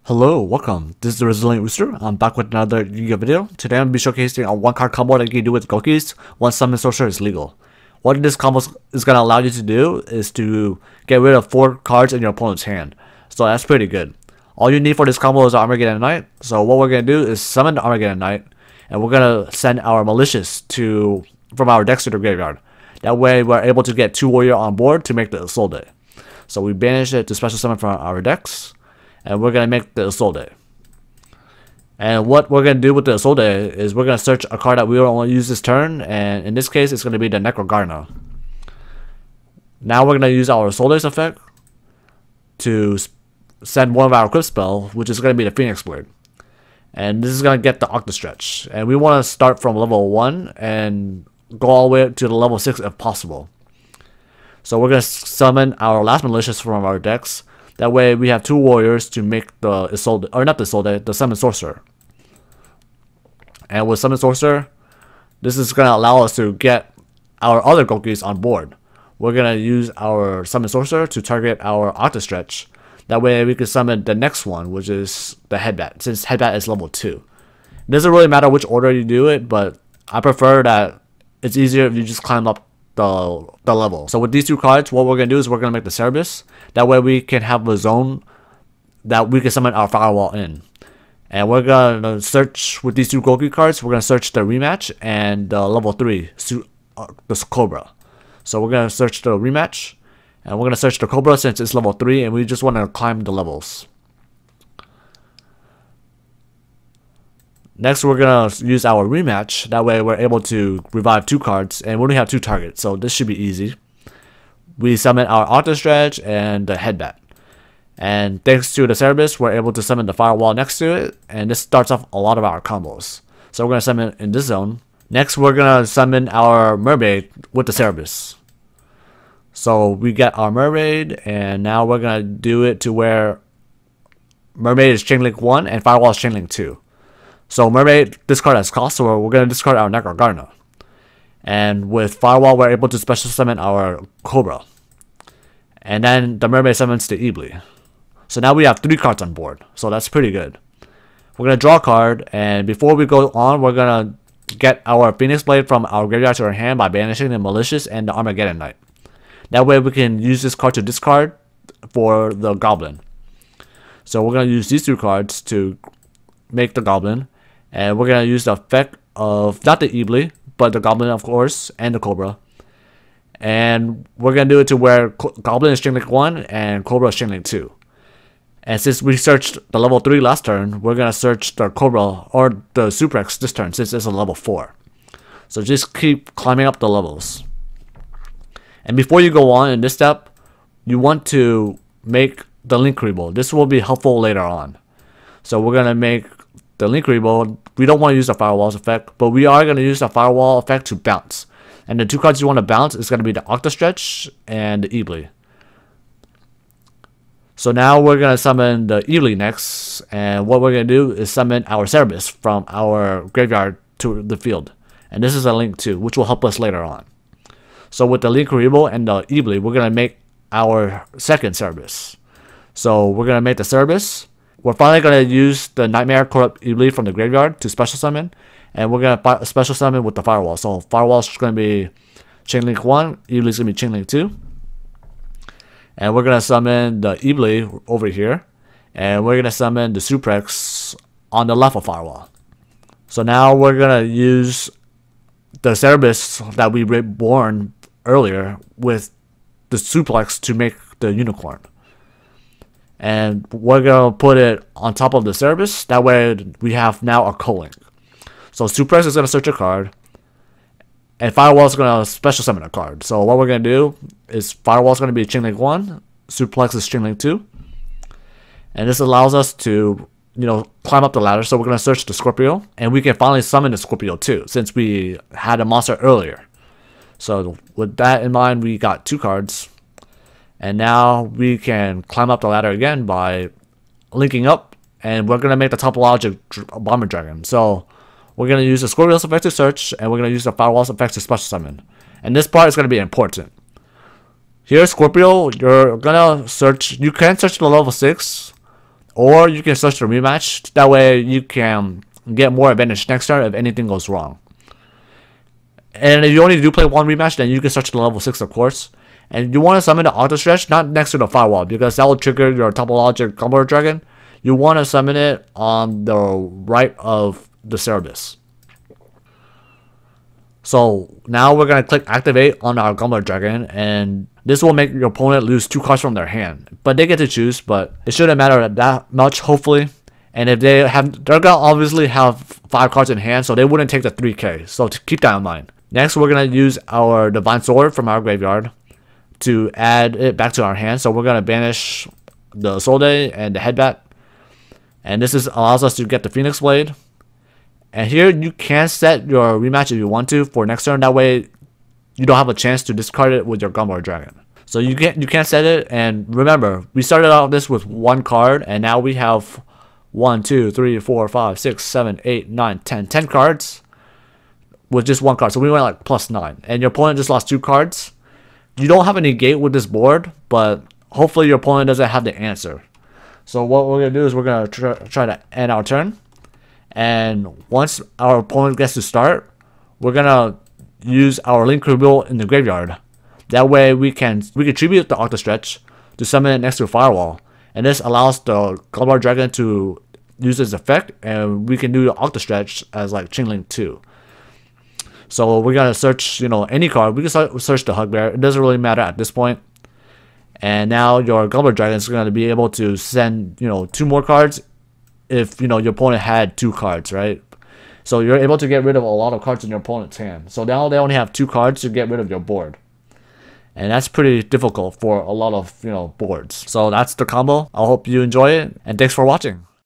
Hello, welcome. This is the Resilient Rooster. I'm back with another Yu-Gi-Oh video. Today I'm going to be showcasing a one card combo that you can do with Goukis once Summon Sorcerer is legal. What this combo is going to allow you to do is to get rid of 4 cards in your opponent's hand. So that's pretty good. All you need for this combo is Armageddon Knight. So what we're going to do is summon the Armageddon Knight, and we're going to send our Malicious from our decks to the graveyard. That way we're able to get 2 warrior on board to make the Isolde. So we banish it to special summon from our decks, and we're going to make the Isolde. And what we're going to do with the Isolde is we're going to search a card that we will only use this turn, and in this case it's going to be the Necrogarna. Now we're going to use our Isolde's effect to send one of our equip spell, which is going to be the Phoenix Blade. And this is going to get the Octastretch. And we want to start from level 1 and go all the way to the level 6 if possible. So we're going to summon our last Malicious from our decks. That way we have 2 warriors to make the Isolde, or not the Isolde, the Summon Sorcerer. And with Summon Sorcerer, this is going to allow us to get our other Goukis on board. We're going to use our Summon Sorcerer to target our Octastretch. That way we can summon the next one, which is the Headbat, since Headbat is level 2. It doesn't really matter which order you do it, but I prefer that it's easier if you just climb up the level. So with these 2 cards, what we're going to do is we're going to make the Cerberus. That way we can have a zone that we can summon our Firewall in. And we're going to search with these 2 Gouki cards. We're going to search the Rematch and the level 3, the Cobra. So we're going to search the Rematch, and we're going to search the Cobra since it's level 3 and we just want to climb the levels. Next, we're going to use our Rematch. That way we're able to revive 2 cards, and we only have 2 targets, so this should be easy. We summon our Octastretch and the Headbat. And thanks to the Cerberus, we're able to summon the Firewall next to it, and this starts off a lot of our combos. So we're going to summon in this zone. Next, we're going to summon our Mermaid with the Cerberus. So we get our Mermaid, and now we're going to do it to where Mermaid is Chainlink 1 and Firewall is Chainlink 2. So Mermaid, discard as cost, so we're going to discard our Necrogarna. And with Firewall, we're able to special summon our Cobra. And then the Mermaid summons the Ibli. So now we have 3 cards on board, so that's pretty good. We're going to draw a card, and before we go on, we're going to get our Phoenix Blade from our graveyard to our hand by banishing the Malicious and the Armageddon Knight. That way we can use this card to discard for the Goblin. So we're going to use these 2 cards to make the Goblin. And we're going to use the effect of, not the Ibli, but the Goblin, of course, and the Cobra. And we're going to do it to where Goblin is Chainlink 1 and Cobra is Chainlink 2. And since we searched the level 3 last turn, we're going to search the Cobra or the Suplex this turn since it's a level 4. So just keep climbing up the levels. And before you go on in this step, you want to make the Link Rebuild. This will be helpful later on. So we're going to make the Link Rebuild. We don't want to use the Firewall's effect, but we are going to use the Firewall effect to bounce. And the 2 cards you want to bounce is going to be the Octastretch and the Ibli. So now we're going to summon the Ibli next, and what we're going to do is summon our Cerberus from our graveyard to the field. And this is a Link 2, which will help us later on. So with the Link Rebuild and the Ibli, we're going to make our second Cerberus. So we're going to make the Cerberus. We're finally going to use the Nightmare Corrupt Ibli from the graveyard to special summon. And we're going to special summon with the Firewall. So Firewall is going to be Chainlink 1. Ibli is going to be Chainlink 2. And we're going to summon the Ibli over here. And we're going to summon the Suplex on the left of Firewall. So now we're going to use the Cerberus that we reborn earlier with the Suplex to make the Unicorn. And we're going to put it on top of the Cerberus. That way we have now a co-link. So Suplex is going to search a card. And Firewall is going to special summon a card. So what we're going to do is Firewall is going to be Chainlink 1. Suplex is Chainlink 2. And this allows us to, climb up the ladder. So we're going to search the Scorpio. And we can finally summon the Scorpio too, since we had a monster earlier. So with that in mind, we got 2 cards. And now we can climb up the ladder again by linking up. And we're going to make the topologic Bomber Dragon. So we're going to use the Scorpio's effect to search. And we're going to use the Firewall's effect to special summon. And this part is going to be important. Here, Scorpio, you're going to search. You can search the level 6. or you can search the rematch. That way you can get more advantage next turn if anything goes wrong. And if you only do play one rematch, then you can search the level 6, of course. And you want to summon the Octo Stretch, not next to the firewall, because that will trigger your topologic Combo Dragon. You want to summon it on the right of the Cerebus. So now we're going to click activate on our Gumbo Dragon, and this will make your opponent lose 2 cards from their hand. But they get to choose, but it shouldn't matter that much, hopefully. And if they have, they're going to obviously have 5 cards in hand, so they wouldn't take the 3k. So to keep that in mind. Next, we're going to use our Divine Sword from our graveyard to add it back to our hand. So we're going to banish the Solde and the Headbat. And this allows us to get the Phoenix Blade. And here you can set your rematch if you want to for next turn. That way you don't have a chance to discard it with your Gumbo Dragon. So you can set it. And remember, we started out this with 1 card, and now we have 1, 2, 3, 4, 5, 6, 7, 8, 9, 10 cards with just 1 card. So we went like +9, and your opponent just lost 2 cards. You don't have any gate with this board, but hopefully your opponent doesn't have the answer. So what we're going to do is we're going to try to end our turn. And once our opponent gets to start, we're going to use our Link Reveal in the graveyard. That way we can tribute the Octo Stretch to summon it next to a firewall. And this allows the Gumbo Dragon to use its effect, and we can do the Octo Stretch as like Chain Link 2. So we're going to search, any card. We can search the Hugbear. It doesn't really matter at this point. And now your Gumbo Dragon is going to be able to send, 2 more cards if, your opponent had 2 cards, right? So you're able to get rid of a lot of cards in your opponent's hand. So now they only have 2 cards to get rid of your board. And that's pretty difficult for a lot of, boards. So that's the combo. I hope you enjoy it. And thanks for watching.